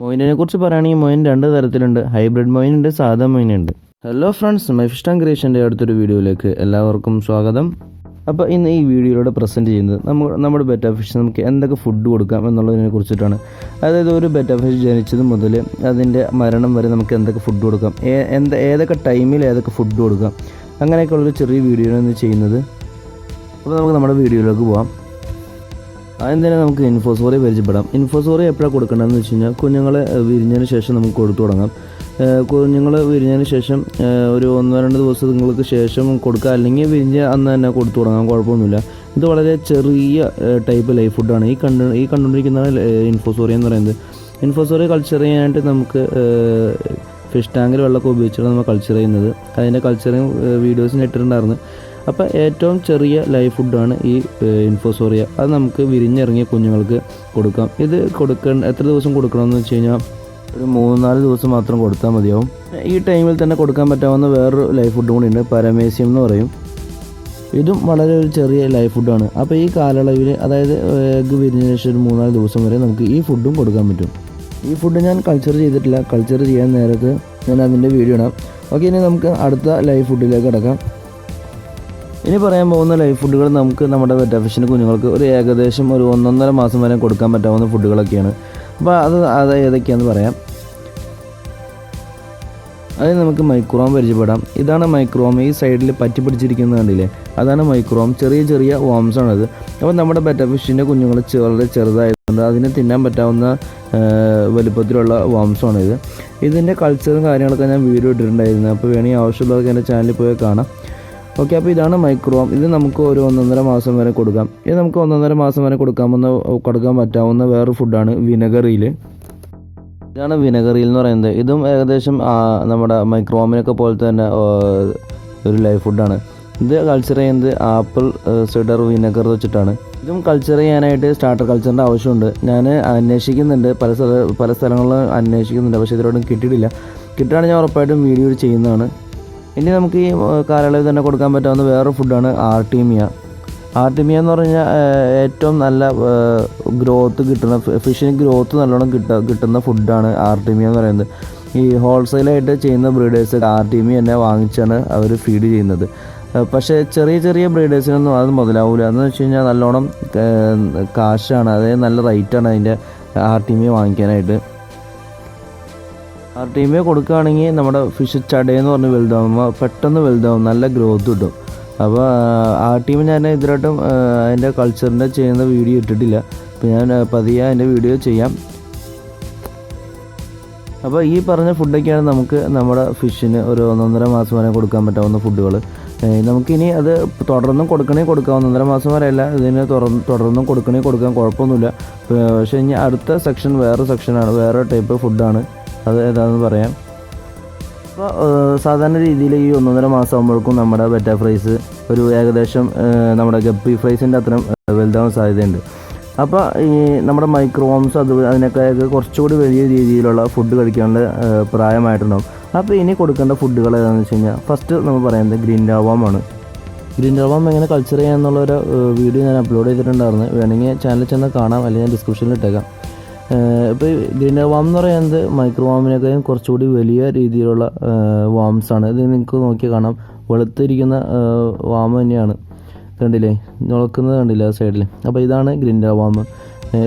മൊയിനെ കുറിച്ച് പറയുകയാണെങ്കിൽ മൊയിൻ രണ്ട് തരത്തിലുണ്ട്. ഹൈബ്രിഡ് മൊയിൻ ഉണ്ട്, സാധാ മൊയിൻ ഉണ്ട്. Hello friends, my fish and ക്രിയേഷൻ്റെ അടുത്തൊരു വീഡിയോയിലേക്ക് എല്ലാവർക്കും സ്വാഗതം. അപ്പോൾ ഇന്ന് ഈ വീഡിയോയിലൂടെ പ്രസൻറ്റ് ചെയ്യുന്നത് നമ്മുടെ ബെറ്റാ ഫിഷ് നമുക്ക് എന്തൊക്കെ ഫുഡ് കൊടുക്കാം എന്നുള്ളതിനെ കുറിച്ചിട്ടാണ്. അതായത് ഒരു ബെറ്റാ ഫിഷ് ജനിച്ചത് മുതൽ അതിൻ്റെ മരണം വരെ നമുക്ക് എന്തൊക്കെ ഫുഡ് കൊടുക്കാം, ഏതൊക്കെ ടൈമിൽ ഏതൊക്കെ ഫുഡ് കൊടുക്കാം, അങ്ങനെയൊക്കെയുള്ളൊരു ചെറിയ വീഡിയോ ആണ് ചെയ്യുന്നത്. അപ്പോൾ നമുക്ക് നമ്മുടെ വീഡിയോയിലേക്ക് പോകാം. ആദ്യം തന്നെ നമുക്ക് ഇൻഫോസോറിയ പരിചയപ്പെടാം. ഇൻഫോസോറിയ എപ്പോഴാണ് കൊടുക്കേണ്ടതെന്ന് വെച്ച് കഴിഞ്ഞാൽ കുഞ്ഞുങ്ങളെ വിരിഞ്ഞതിന് ശേഷം നമുക്ക് കൊടുത്തു തുടങ്ങാം. കുഞ്ഞുങ്ങൾ വിരിഞ്ഞതിന് ശേഷം ഒരു 1-2 ദിവസങ്ങൾക്ക് ശേഷം കൊടുക്കുക, അല്ലെങ്കിൽ വിരിഞ്ഞ് അന്ന് തന്നെ കൊടുത്തു തുടങ്ങാം, കുഴപ്പമൊന്നുമില്ല. ഇത് വളരെ ചെറിയ ടൈപ്പ് ലൈഫ് ഫുഡാണ്. ഈ കണ്ടുകൊണ്ടിരിക്കുന്നതാണ് ഇൻഫോസോറിയ എന്ന് പറയുന്നത്. ഇൻഫോസോറിയ കൾച്ചർ ചെയ്യാനായിട്ട് നമുക്ക് ഫിഷ് ടാങ്കിൽ വെള്ളമൊക്കെ ഉപയോഗിച്ചിട്ടാണ് നമ്മൾ കൾച്ചർ ചെയ്യുന്നത്. അതിൻ്റെ കൾച്ചറിങ് വീഡിയോസിന് ഇട്ടിട്ടുണ്ടായിരുന്നു. അപ്പോൾ ഏറ്റവും ചെറിയ ലൈഫ് ഫുഡാണ് ഈ ഇൻഫോസോറിയ. അത് നമുക്ക് വിരിഞ്ഞിറങ്ങിയ കുഞ്ഞുങ്ങൾക്ക് കൊടുക്കാം. ഇത് എത്ര ദിവസം കൊടുക്കണമെന്ന് വെച്ച് കഴിഞ്ഞാൽ ഒരു 3-4 ദിവസം മാത്രം കൊടുത്താൽ മതിയാവും. ഈ ടൈമിൽ തന്നെ കൊടുക്കാൻ പറ്റാവുന്ന വേറൊരു ലൈഫ് ഫുഡും കൂടി ഉണ്ട്, പരമേസ്യം എന്ന് പറയും. ഇതും വളരെ ഒരു ചെറിയ ലൈഫ് ഫുഡാണ്. അപ്പോൾ ഈ കാലയളവിൽ, അതായത് എഗ്ഗ് വിരിഞ്ഞതിന് ശേഷം ഒരു 3-4 ദിവസം വരെ നമുക്ക് ഈ ഫുഡും കൊടുക്കാൻ പറ്റും. ഈ ഫുഡ് ഞാൻ കൾച്ചർ ചെയ്തിട്ടില്ല. കൾച്ചർ ചെയ്യാൻ നേരത്ത് ഞാൻ അതിൻ്റെ വീഡിയോ ഇടാം. ഓക്കെ, ഇനി നമുക്ക് അടുത്ത ലൈഫ് ഫുഡിലേക്ക് കിടക്കാം. ഇനി പറയാൻ പോകുന്ന ലൈഫ് ഫുഡുകൾ നമുക്ക് നമ്മുടെ ബെറ്റാ ഫിഷിൻ്റെ കുഞ്ഞുങ്ങൾക്ക് ഒരു ഏകദേശം ഒരു 1-1.5 മാസം വരെ കൊടുക്കാൻ പറ്റാവുന്ന ഫുഡുകളൊക്കെയാണ്. അപ്പോൾ അത് ഏതൊക്കെയാണെന്ന് പറയാം. അതിന് നമുക്ക് മൈക്രോം പരിചയപ്പെടാം. ഇതാണ് മൈക്രോം. ഈ സൈഡിൽ പറ്റി പിടിച്ചിരിക്കുന്നത് കണ്ടില്ലേ, അതാണ് മൈക്രോം. ചെറിയ ചെറിയ വോംസാണത്. അപ്പോൾ നമ്മുടെ ബെറ്റാ ഫിഷിൻ്റെ കുഞ്ഞുങ്ങൾ വളരെ ചെറുതായതുകൊണ്ട് അതിന് തിന്നാൻ പറ്റാവുന്ന വലുപ്പത്തിലുള്ള വോംസാണ് ഇത്. ഇതിൻ്റെ കൾച്ചറും കാര്യങ്ങളൊക്കെ ഞാൻ വീഡിയോ ഇട്ടിട്ടുണ്ടായിരുന്നു. അപ്പോൾ വേണമെങ്കിൽ ആവശ്യമുള്ളവർക്ക് എൻ്റെ ചാനലിൽ പോയി കാണാം. ഓക്കെ, അപ്പോൾ ഇതാണ് മൈക്രോം. ഇത് നമുക്ക് ഒരു 1-1.5 മാസം വരെ കൊടുക്കാം. ഇത് നമുക്ക് 1-1.5 മാസം വരെ കൊടുക്കാൻ പറ്റാവുന്ന വേറൊരു ഫുഡാണ് വിനെഗറിയിൽ. ഇതാണ് വിനെഗറിയിൽ എന്ന് പറയുന്നത്. ഇതും ഏകദേശം നമ്മുടെ മൈക്രോമിനൊക്കെ പോലത്തെ തന്നെ ഒരു ലൈഫ് ഫുഡാണ്. ഇത് കൾച്ചർ ചെയ്യുന്നത് ആപ്പിൾ സിഡർ വിനെഗർ വെച്ചിട്ടാണ്. ഇതും കൾച്ചർ ചെയ്യാനായിട്ട് സ്റ്റാർട്ടർ കൾച്ചറിൻ്റെ ആവശ്യമുണ്ട്. ഞാൻ അന്വേഷിക്കുന്നുണ്ട്, പല സ്ഥലങ്ങളിലും അന്വേഷിക്കുന്നുണ്ട്, പക്ഷേ ഇതിലോട്ടും കിട്ടിയിട്ടില്ല. കിട്ടുകയാണെങ്കിൽ ഞാൻ ഉറപ്പായിട്ടും വീഡിയോ ചെയ്യുന്നതാണ്. ഇനി നമുക്ക് ഈ കാലയളവിൽ തന്നെ കൊടുക്കാൻ പറ്റാവുന്ന വേറൊരു ഫുഡാണ് ആർട്ടീമിയ. ആർട്ടീമിയ എന്ന് പറഞ്ഞാൽ ഏറ്റവും നല്ല ഗ്രോത്ത് കിട്ടുന്ന, ഫിഷിന് ഗ്രോത്ത് നല്ലോണം കിട്ടുന്ന ഫുഡാണ് ആർട്ടീമിയ എന്ന് പറയുന്നത്. ഈ ഹോൾസെയിലായിട്ട് ചെയ്യുന്ന ബ്രീഡേഴ്സ് ആർട്ടീമിയ തന്നെ വാങ്ങിച്ചാണ് അവർ ഫീഡ് ചെയ്യുന്നത്. പക്ഷേ ചെറിയ ചെറിയ ബ്രീഡേഴ്സിനൊന്നും അത് മുതലാവില്ല. എന്ന് വെച്ച് കഴിഞ്ഞാൽ നല്ലോണം കാശാണ്, അതായത് നല്ല റേറ്റാണ് അതിൻ്റെ ആർട്ടീമിയ വാങ്ങിക്കാനായിട്ട്. ആർട്ടീമിയ കൊടുക്കുകയാണെങ്കിൽ നമ്മുടെ ഫിഷ് ചടയെന്ന് പറഞ്ഞ് വലുതാകുമ്പോൾ പെട്ടെന്ന് വലുതാവും, നല്ല ഗ്രോത്ത് കിട്ടും. അപ്പോൾ ആർട്ടീമിയ ഞാൻ ഇതിലായിട്ടും അതിൻ്റെ കൾച്ചറിൻ്റെ ചെയ്യുന്ന വീഡിയോ ഇട്ടിട്ടില്ല. അപ്പോൾ ഞാൻ പതിയെ അതിൻ്റെ വീഡിയോ ചെയ്യാം. അപ്പോൾ ഈ പറഞ്ഞ ഫുഡൊക്കെയാണ് നമുക്ക് നമ്മുടെ ഫിഷിന് ഒരു 1-1.5 മാസം വരെ കൊടുക്കാൻ പറ്റാവുന്ന ഫുഡുകൾ. നമുക്കിനി അത് തുടർന്നും കൊടുക്കാം. 1-1.5 മാസം വരെ അല്ല, ഇതിന് തുടർന്നും കൊടുക്കാൻ കുഴപ്പമൊന്നുമില്ല. പക്ഷേ ഇനി അടുത്ത സെക്ഷൻ വേറെ സെക്ഷനാണ്, വേറെ ടൈപ്പ് ഫുഡാണ്. അത് ഏതാണെന്ന് പറയാം. അപ്പോൾ സാധാരണ രീതിയിൽ ഈ 1-1.5 മാസം ആകുമ്പോഴേക്കും നമ്മുടെ ബെറ്റാ ഫ്രൈസ് ഒരു ഏകദേശം നമ്മുടെ ഗപ്പി ഫ്രൈസിൻ്റെ അത്രയും വലുതാവാൻ സാധ്യതയുണ്ട്. അപ്പോൾ ഈ നമ്മുടെ മൈക്രോവോംസ് അതിനൊക്കെ കുറച്ചുകൂടി വലിയ രീതിയിലുള്ള ഫുഡ് കഴിക്കാനുള്ള പ്രായമായിട്ടുണ്ടാകും. അപ്പോൾ ഇനി കൊടുക്കേണ്ട ഫുഡുകൾ ഏതാണെന്ന് വെച്ച് കഴിഞ്ഞാൽ ഫസ്റ്റ് നമ്മൾ പറയുന്നത് ഗ്രീൻഡർ വാമാണ്. ഗ്രീൻഡർ വാം എങ്ങനെ കൾച്ചർ ചെയ്യാമെന്നുള്ളൊരു വീഡിയോ ഞാൻ അപ്ലോഡ് ചെയ്തിട്ടുണ്ടായിരുന്നു. വേണമെങ്കിൽ ചാനലിൽ ചെന്ന് കാണാം, അല്ലെങ്കിൽ ഞാൻ ഡിസ്ക്രിപ്ഷനിൽ ഇട്ടേക്കാം. ഇപ്പോൾ ഗ്രീൻഡർ വാം എന്ന് പറയുന്നത് മൈക്രോവാമിനൊക്കെ കുറച്ചുകൂടി വലിയ രീതിയിലുള്ള വാംസാണ്. ഇത് നിങ്ങൾക്ക് നോക്കി കാണാം, വെളുത്തിരിക്കുന്ന വാം തന്നെയാണ്. കണ്ടില്ലേ, നോക്കുന്നത് കണ്ടില്ലേ ആ സൈഡിൽ. അപ്പോൾ ഇതാണ് ഗ്രീൻഡർ വാം.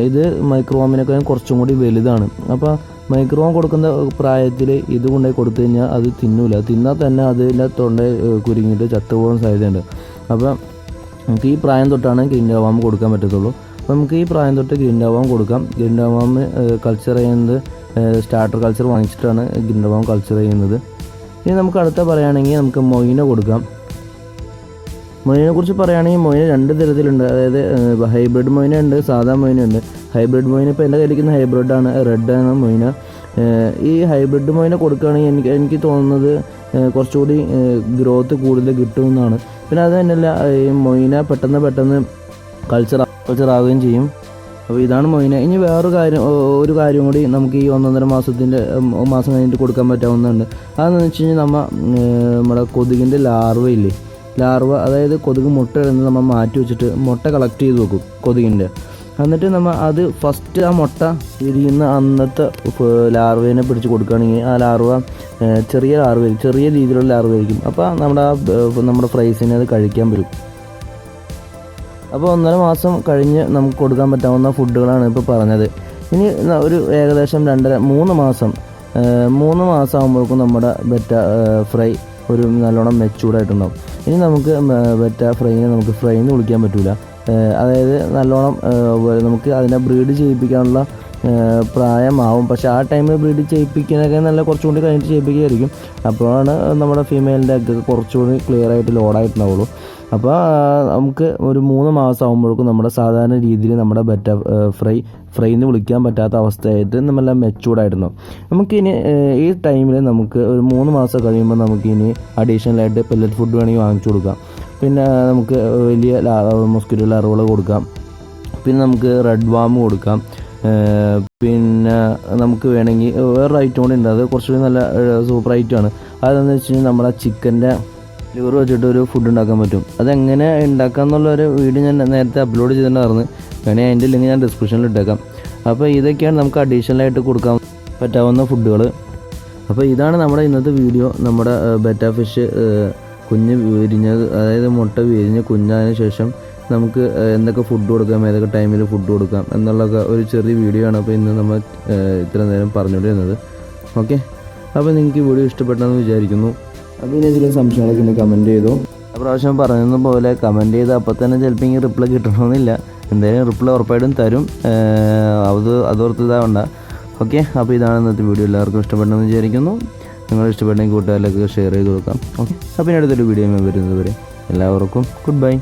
ഇത് മൈക്രോവാമിനൊക്കെ കുറച്ചും കൂടി വലുതാണ്. അപ്പോൾ മൈക്രോവാം കൊടുക്കുന്ന പ്രായത്തിൽ ഇത് കൊണ്ടുപോയി കൊടുത്തു കഴിഞ്ഞാൽ അത് തിന്നാൽ തന്നെ അതിൻ്റെ തൊണ്ട കുരുങ്ങിയിട്ട് ചത്തുപോകാൻ സാധ്യതയുണ്ട്. അപ്പോൾ നമുക്ക് ഈ പ്രായം തൊട്ടാണ് ഗ്രീൻഡർ വാം കൊടുക്കാൻ പറ്റത്തുള്ളൂ. അപ്പോൾ നമുക്ക് ഈ പ്രായം തൊട്ട് ഗ്രീൻഡർ വാം കൊടുക്കാം. ഗ്രീൻഡർ വാം കൾച്ചർ ചെയ്യുന്നത് സ്റ്റാർട്ടർ കൾച്ചർ വാങ്ങിച്ചിട്ടാണ് ഗ്രീൻഡർ വാം കൾച്ചർ ചെയ്യുന്നത്. ഇനി നമുക്ക് അടുത്ത പറയുകയാണെങ്കിൽ നമുക്ക് മൊയിന കൊടുക്കാം. മൊയിനെ കുറിച്ച് പറയുകയാണെങ്കിൽ മൊയിന 2 തരത്തിലുണ്ട്. അതായത് ഹൈബ്രിഡ് മൊയിന ഉണ്ട്, സാധാ മൊയിന ഉണ്ട്. ഹൈബ്രിഡ് മൊയിന ഇപ്പോൾ എൻ്റെ കയ്യിലിരിക്കുന്ന ഹൈബ്രിഡാണ്, റെഡ് ആണ് മൊയിന. ഈ ഹൈബ്രിഡ് മൊയിന കൊടുക്കുകയാണെങ്കിൽ എനിക്ക് തോന്നുന്നത് കുറച്ചുകൂടി ഗ്രോത്ത് കൂടുതൽ കിട്ടുമെന്നാണ്. പിന്നെ അത് തന്നെയല്ല, ഈ മൊയിന പെട്ടെന്ന് കൾച്ചർ ആവുകയും ചെയ്യും. അപ്പോൾ ഇതാണ് മൊയിന. ഇനി ഒരു കാര്യം കൂടി നമുക്ക് ഈ 1-1.5 മാസം കഴിഞ്ഞിട്ട് കൊടുക്കാൻ പറ്റാവുന്നതുണ്ട്. അതെന്ന് വെച്ച് കഴിഞ്ഞാൽ നമ്മുടെ കൊതുകിൻ്റെ ലാർവ, അതായത് കൊതുക് മുട്ട ഇടുന്നത് നമ്മൾ മാറ്റി വെച്ചിട്ട് മുട്ട കളക്ട് ചെയ്ത് വെക്കും കൊതുകിൻ്റെ. എന്നിട്ട് നമ്മൾ അത് ഫസ്റ്റ് ആ മുട്ട വിരിയുന്ന അന്നത്തെ ലാർവേനെ പിടിച്ച് കൊടുക്കുകയാണെങ്കിൽ ആ ലാർവ ചെറിയ ചെറിയ രീതിയിലുള്ള ലാർവയായിരിക്കും. അപ്പോൾ നമ്മുടെ ഫ്രൈസിനെ അത് കഴിക്കാൻ വരും. അപ്പോൾ 1.5 മാസം കഴിഞ്ഞ് നമുക്ക് കൊടുക്കാൻ പറ്റാവുന്ന ഫുഡുകളാണ് ഇപ്പോൾ പറഞ്ഞത്. ഇനി ഒരു ഏകദേശം 3 മാസം ആകുമ്പോഴേക്കും നമ്മുടെ ബെറ്റ ഫ്രൈ ഒരു നല്ലോണം മെച്ചൂർഡായിട്ടുണ്ടാവും. ഇനി നമുക്ക് ബെറ്റ ഫ്രൈനെ നമുക്ക് ഫ്രൈ എന്ന് വിളിക്കാൻ പറ്റില്ല. അതായത് നല്ലോണം നമുക്ക് അതിനെ ബ്രീഡ് ചെയ്യിപ്പിക്കാനുള്ള പ്രായമാവും. പക്ഷേ ആ ടൈമിൽ ബ്രീഡ് ചെയ്യിപ്പിക്കാനൊക്കെ നല്ല കുറച്ചുകൂടി കഴിഞ്ഞിട്ട് ചെയ്യിപ്പിക്കുകയായിരിക്കും. അപ്പോഴാണ് നമ്മുടെ ഫീമെയിലിൻ്റെ എഗ്ഗ് കുറച്ചുകൂടി ക്ലിയർ ആയിട്ട് ലോഡായിട്ടുണ്ടാവുള്ളൂ. അപ്പോൾ നമുക്ക് ഒരു 3 മാസം ആകുമ്പോഴേക്കും നമ്മുടെ സാധാരണ രീതിയിൽ നമ്മുടെ ബെറ്റ ഫ്രൈ എന്ന് വിളിക്കാൻ പറ്റാത്ത അവസ്ഥയായിട്ട് നമ്മളെല്ലാം മെച്ചൂർഡായിട്ടുണ്ടാവും. നമുക്കിനി ഈ ടൈമിൽ നമുക്ക് ഒരു 3 മാസം കഴിയുമ്പോൾ നമുക്കിനി അഡീഷണലായിട്ട് പെല്ലറ്റ് ഫുഡ് വേണമെങ്കിൽ വാങ്ങിച്ചു കൊടുക്കാം. പിന്നെ നമുക്ക് വലിയ മൊസ്കിറ്റോ ലാർവകൾ കൊടുക്കാം. പിന്നെ നമുക്ക് റെഡ് വാം കൊടുക്കാം. പിന്നെ നമുക്ക് വേണമെങ്കിൽ വേറൊരു ഐറ്റം കൂടി ഉണ്ട്, അത് കുറച്ചുകൂടി നല്ല സൂപ്പർ ഐറ്റമാണ്. അതെന്ന് വെച്ച് കഴിഞ്ഞാൽ നമ്മുടെ ചിക്കൻ്റെ ലിവർ വെച്ചിട്ട് ഒരു ഫുഡ് ഉണ്ടാക്കാൻ പറ്റും. അതെങ്ങനെ ഉണ്ടാക്കുക എന്നുള്ളൊരു വീഡിയോ ഞാൻ നേരത്തെ അപ്ലോഡ് ചെയ്തിട്ടുണ്ടായിരുന്നു. വേണമെങ്കിൽ അതിൻ്റെ ലിങ്ക് ഞാൻ ഡിസ്ക്രിപ്ഷനിൽ ഇട്ടേക്കാം. അപ്പോൾ ഇതൊക്കെയാണ് നമുക്ക് അഡീഷണലായിട്ട് കൊടുക്കാൻ പറ്റാവുന്ന ഫുഡുകൾ. അപ്പോൾ ഇതാണ് നമ്മുടെ ഇന്നത്തെ വീഡിയോ. നമ്മുടെ ബെറ്റ ഫിഷ് കുഞ്ഞ് വിരിഞ്ഞത്, അതായത് മുട്ട വിരിഞ്ഞ് കുഞ്ഞതിന് ശേഷം നമുക്ക് എന്തൊക്കെ ഫുഡ് കൊടുക്കാം, ഏതൊക്കെ ടൈമിൽ ഫുഡ് കൊടുക്കാം എന്നുള്ളതൊക്കെ ഒരു ചെറിയ വീഡിയോ ആണ്. അപ്പോൾ ഇന്ന് നമ്മൾ ഇത്ര നേരം പറഞ്ഞുകൊണ്ടിരുന്നത്. ഓക്കെ, അപ്പോൾ നിങ്ങൾക്ക് വീഡിയോ ഇഷ്ടപ്പെട്ടെന്ന് വിചാരിക്കുന്നു. അപ്പോൾ ഇനി ഇതിൽ സംശയങ്ങളൊക്കെ ഉണ്ടെങ്കിൽ കമൻറ്റ് ചെയ്തു. പ്രാവശ്യം പറഞ്ഞത് പോലെ കമൻറ്റ് ചെയ്ത് അപ്പോൾ തന്നെ ചിലപ്പോൾ റിപ്ലൈ കിട്ടണമെന്നില്ല. എന്തായാലും റിപ്ലൈ ഉറപ്പായിട്ടും തരും. അതോർത്ത് ഇതാവണ്ട. ഓക്കെ, അപ്പോൾ ഇതാണ് ഇന്നത്തെ വീഡിയോ. എല്ലാവർക്കും ഇഷ്ടപ്പെട്ടെന്ന് വിചാരിക്കുന്നു. നിങ്ങൾ ഇഷ്ടപ്പെട്ടെങ്കിൽ കൂട്ടുകാരിലൊക്കെ ഷെയർ ചെയ്ത് കൊടുക്കാം. ഓക്കെ, അപ്പോൾ ഇനി അടുത്തൊരു വീഡിയോ വരുന്നത് വരെ എല്ലാവർക്കും ഗുഡ് ബൈ.